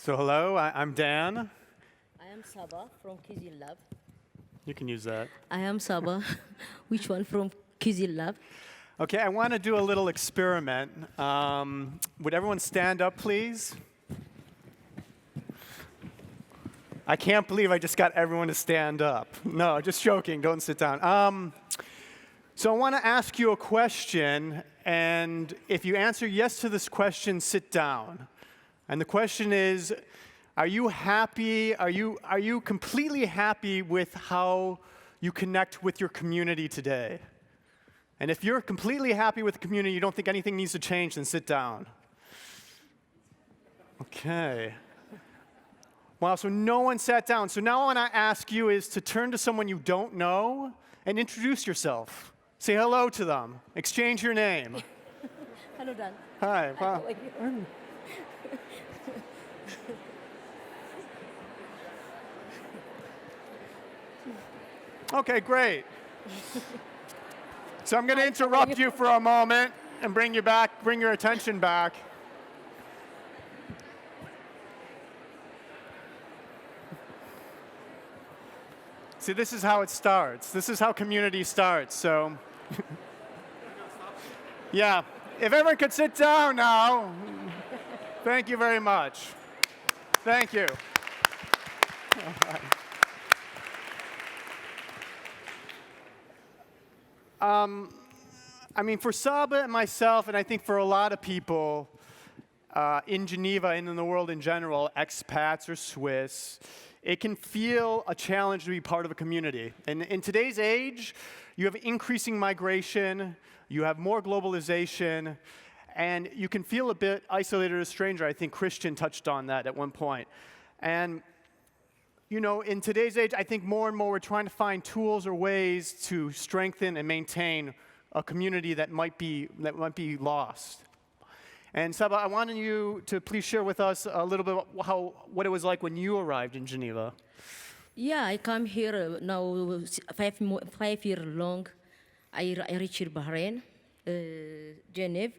So hello, I'm Dan. I am Saba from Cuisine Lab. You can use that. I am Saba. Which one from Cuisine Lab? Okay, I want to do a little experiment. Would everyone stand up, please? I can't believe I just got everyone to stand up. No, just joking. Don't sit down. So I want to ask you a question, and if you answer yes to this question, sit down. And the question is, are you happy? Are you completely happy with how you connect with your community today? And if you're completely happy with the community, you don't think anything needs to change, then sit down. Okay. Wow, so no one sat down. So now what I ask you is to turn to someone you don't know and introduce yourself. Say hello to them. Exchange your name. Hello, Dan. Hi. Wow. Okay, great. So I'm going to interrupt you for a moment and bring your attention back. See, this is how it starts. This is how community starts. So, yeah, if everyone could sit down now. Thank you very much. Thank you. All right. I mean, for Saba and myself, and I think for a lot of people in Geneva and in the world in general, expats or Swiss, it can feel a challenge to be part of a community. And in today's age, you have increasing migration, you have more globalization, and you can feel a bit isolated or a stranger. I think Christian touched on that at one point. And you know, in today's age, I think more and more we're trying to find tools or ways to strengthen and maintain a community that might be lost. And Saba, I wanted you to please share with us a little bit what it was like when you arrived in Geneva. Yeah, I come here now 5 years long. I reached Bahrain, Geneva.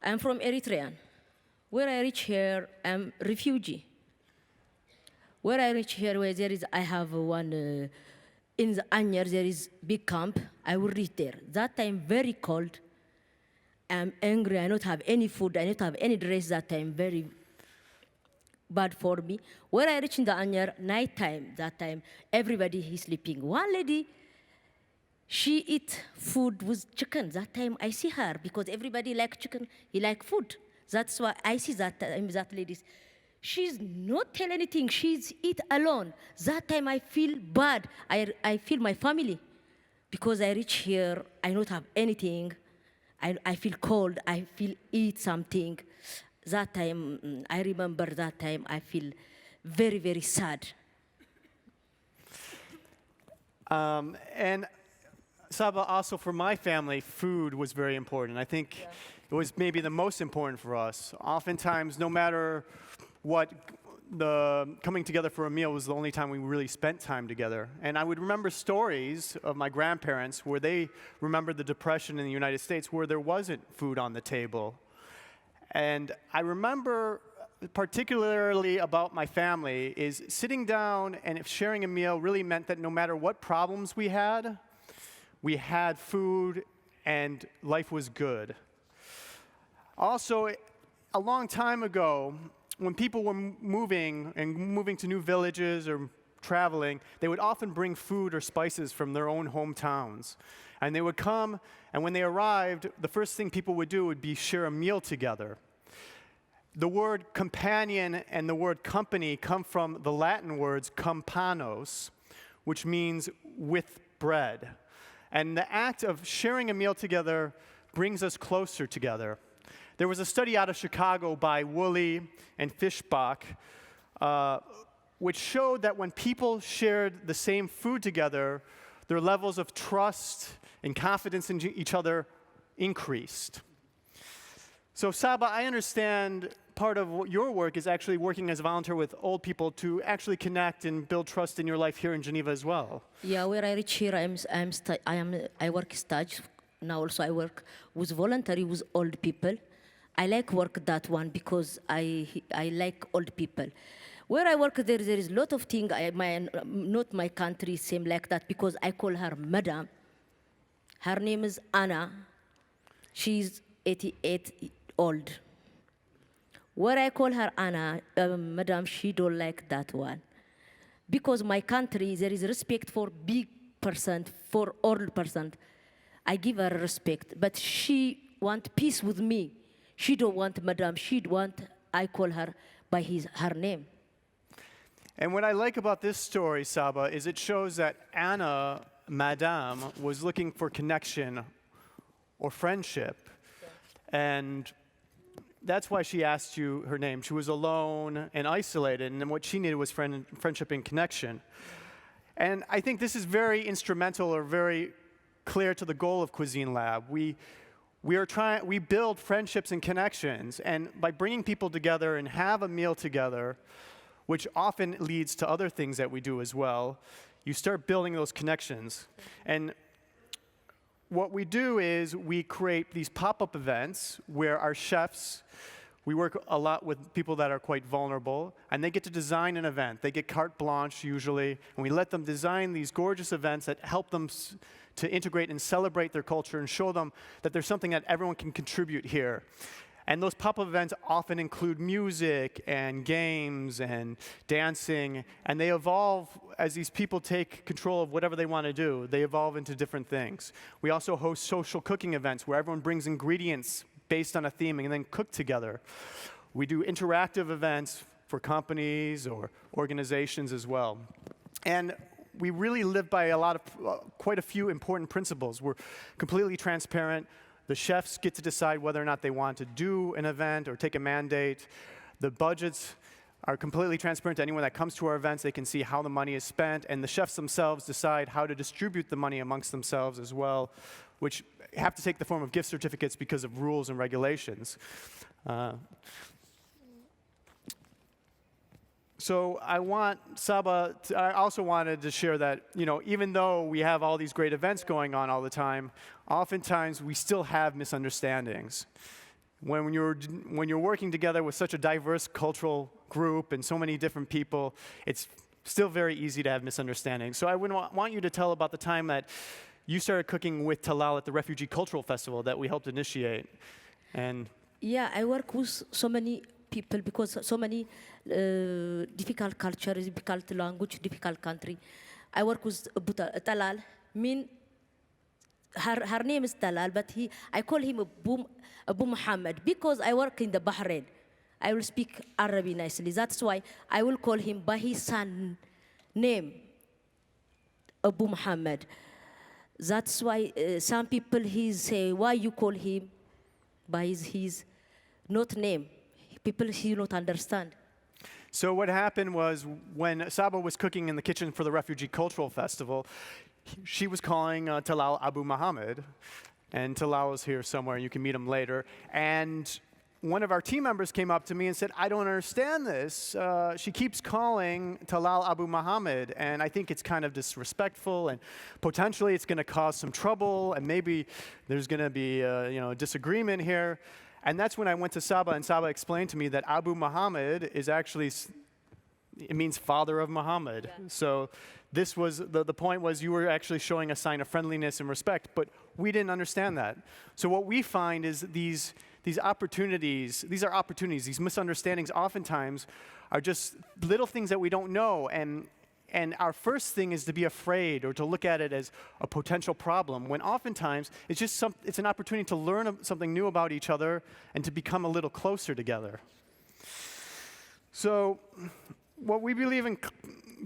I'm from Eritrea. Where I reach here, I'm refugee. Where I reach here, where there is, I have one, in the Anyer, there is big camp. I will reach there. That time, very cold. I'm angry. I don't have any food. I don't have any dress that time. Very bad for me. Where I reach in the Anyer, night time, that time, everybody is sleeping. One lady, she eat food with chicken. That time, I see her, because everybody like chicken, he like food. That's why I see that time, that lady. She's not tell anything. She's eat alone. That time I feel bad. I feel my family. Because I reach here, I don't have anything. I feel cold. I feel eat something. That time, I remember that time, I feel very, very sad. And Saba, also for my family, food was very important. I think it was maybe the most important for us. Oftentimes, no matter what, the coming together for a meal was the only time we really spent time together. And I would remember stories of my grandparents where they remembered the Depression in the United States where there wasn't food on the table. And I remember particularly about my family is sitting down and sharing a meal really meant that no matter what problems we had food and life was good. Also, a long time ago, when people were moving to new villages or traveling, they would often bring food or spices from their own hometowns. And they would come, and when they arrived, the first thing people would do would be share a meal together. The word companion and the word company come from the Latin words companos, which means with bread. And the act of sharing a meal together brings us closer together. There was a study out of Chicago by Woolley and Fishbach, which showed that when people shared the same food together, their levels of trust and confidence in each other increased. So Saba, I understand part of your work is actually working as a volunteer with old people to actually connect and build trust in your life here in Geneva as well. Yeah, where I reach here, I work stage. Now also I work with voluntary with old people. I like work that one because I like old people. Where I work, there is a lot of things. Not my country same like that because I call her Madam. Her name is Anna. She's 88 old. Where I call her Anna, Madam, she don't like that one. Because my country, there is respect for big person, for old person. I give her respect, but she want peace with me. She don't want Madam, she want, I call her by her name. And what I like about this story, Saba, is it shows that Anna, Madame, was looking for connection or friendship. And that's why she asked you her name. She was alone and isolated, and what she needed was friendship and connection. And I think this is very instrumental or very clear to the goal of Cuisine Lab. We build friendships and connections, and by bringing people together and have a meal together, which often leads to other things that we do as well, you start building those connections. And what we do is we create these pop-up events where our chefs, we work a lot with people that are quite vulnerable, and they get to design an event. They get carte blanche usually, and we let them design these gorgeous events that help them to integrate and celebrate their culture and show them that there's something that everyone can contribute here. And those pop-up events often include music and games and dancing, and they evolve as these people take control of whatever they want to do. They evolve into different things. We also host social cooking events where everyone brings ingredients based on a theme and then cook together. We do interactive events for companies or organizations as well. And we really live by quite a few important principles. We're completely transparent. The chefs get to decide whether or not they want to do an event or take a mandate. The budgets are completely transparent to anyone that comes to our events. They can see how the money is spent, and the chefs themselves decide how to distribute the money amongst themselves as well, which have to take the form of gift certificates because of rules and regulations. So I also wanted to share that, even though we have all these great events going on all the time, oftentimes we still have misunderstandings. When you're working together with such a diverse cultural group and so many different people, it's still very easy to have misunderstandings. So I would want you to tell about the time that you started cooking with Talal at the Refugee Cultural Festival that we helped initiate. And yeah, I work with so many people because so many difficult cultures, difficult language, difficult country. I work with Talal. Her name is Talal, but I call him Abu Muhammad because I work in the Bahrain. I will speak Arabic nicely. That's why I will call him by his son name, Abu Muhammad. That's why some people say, why you call him by his not name? People he not understand. So what happened was when Saba was cooking in the kitchen for the Refugee Cultural Festival, she was calling Talal Abu Muhammad, and Talal is here somewhere. You can meet him later. And one of our team members came up to me and said, I don't understand this. She keeps calling Talal Abu Muhammad, and I think it's kind of disrespectful, and potentially it's going to cause some trouble, and maybe there's going to be a disagreement here. And that's when I went to Saba, and Saba explained to me that Abu Muhammad is actually, it means father of Muhammad. Yeah. So this was, the point was you were actually showing a sign of friendliness and respect, but we didn't understand that. So what we find is these opportunities, these misunderstandings oftentimes are just little things that we don't know, and our first thing is to be afraid or to look at it as a potential problem, when oftentimes it's an opportunity to learn something new about each other and to become a little closer together. So what we believe in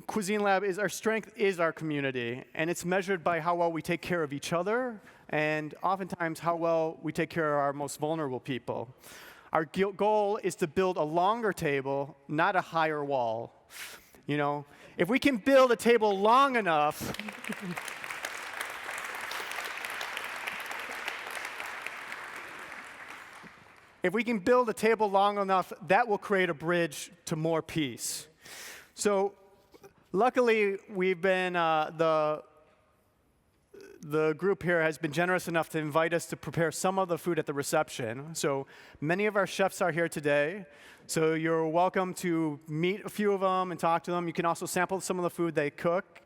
Cuisine Lab is our strength is our community, and it's measured by how well we take care of each other and oftentimes how well we take care of our most vulnerable people. Our goal is to build a longer table, not a higher wall. If we can build a table long enough, that will create a bridge to more peace. So luckily, we've been, the group here has been generous enough to invite us to prepare some of the food at the reception. So many of our chefs are here today. So you're welcome to meet a few of them and talk to them. You can also sample some of the food they cook.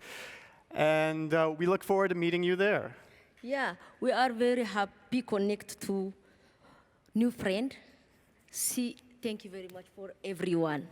And we look forward to meeting you there. Yeah, we are very happy connect to new friend. Thank you very much for everyone.